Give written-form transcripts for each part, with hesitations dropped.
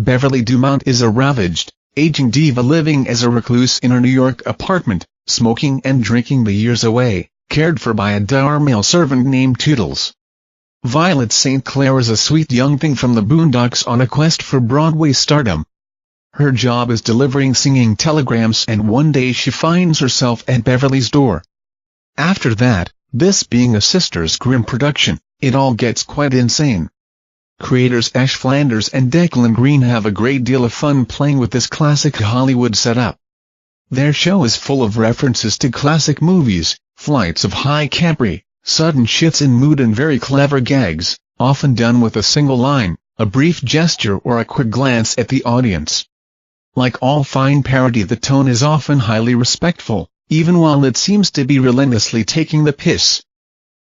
Beverly Dumont is a ravaged, aging diva living as a recluse in her New York apartment, smoking and drinking the years away, cared for by a dour male servant named Toodles. Violet St. Clair is a sweet young thing from the boondocks on a quest for Broadway stardom. Her job is delivering singing telegrams, and one day she finds herself at Beverly's door. After that, this being a Sisters Grimm production, it all gets quite insane. Creators Ash Flanders and Declan Green have a great deal of fun playing with this classic Hollywood setup. Their show is full of references to classic movies, flights of high Capri, sudden shifts in mood and very clever gags, often done with a single line, a brief gesture or a quick glance at the audience. Like all fine parody, the tone is often highly respectful, even while it seems to be relentlessly taking the piss.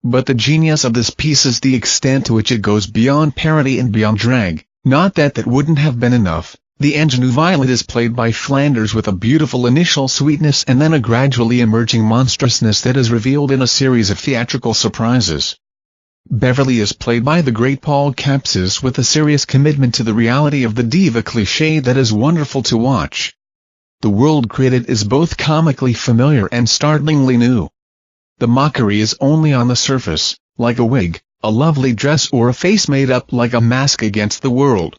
But the genius of this piece is the extent to which it goes beyond parody and beyond drag. Not that that wouldn't have been enough. The ingenue Violet is played by Flanders with a beautiful initial sweetness and then a gradually emerging monstrousness that is revealed in a series of theatrical surprises. Beverly is played by the great Paul Capses with a serious commitment to the reality of the diva cliché that is wonderful to watch. The world created is both comically familiar and startlingly new. The mockery is only on the surface, like a wig, a lovely dress or a face made up like a mask against the world.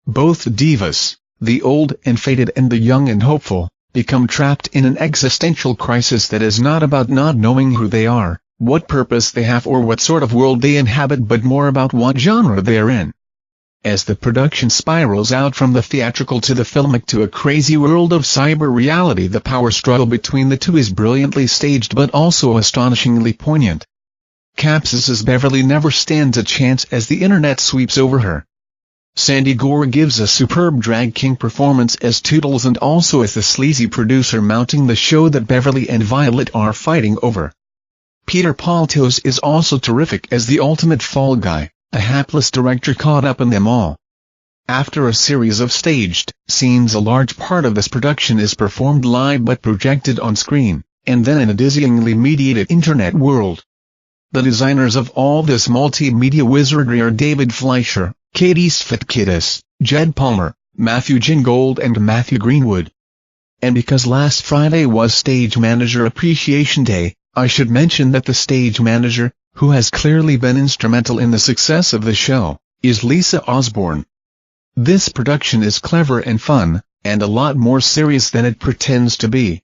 Both divas, the old and faded and the young and hopeful, become trapped in an existential crisis that is not about not knowing who they are, what purpose they have or what sort of world they inhabit, but more about what genre they are in. As the production spirals out from the theatrical to the filmic to a crazy world of cyber reality, the power struggle between the two is brilliantly staged but also astonishingly poignant. Caps's Beverly never stands a chance as the internet sweeps over her. Sandy Gore gives a superb drag king performance as Toodles and also as the sleazy producer mounting the show that Beverly and Violet are fighting over. Peter Paltos is also terrific as the ultimate fall guy, a hapless director caught up in them all. After a series of staged scenes, a large part of this production is performed live but projected on screen, and then in a dizzyingly mediated internet world. The designers of all this multimedia wizardry are David Fleischer, Katie Svitkidis, Jed Palmer, Matthew Gingold and Matthew Greenwood. And because last Friday was Stage Manager Appreciation Day, I should mention that the stage manager, who has clearly been instrumental in the success of the show, is Lisa Osborne. This production is clever and fun, and a lot more serious than it pretends to be.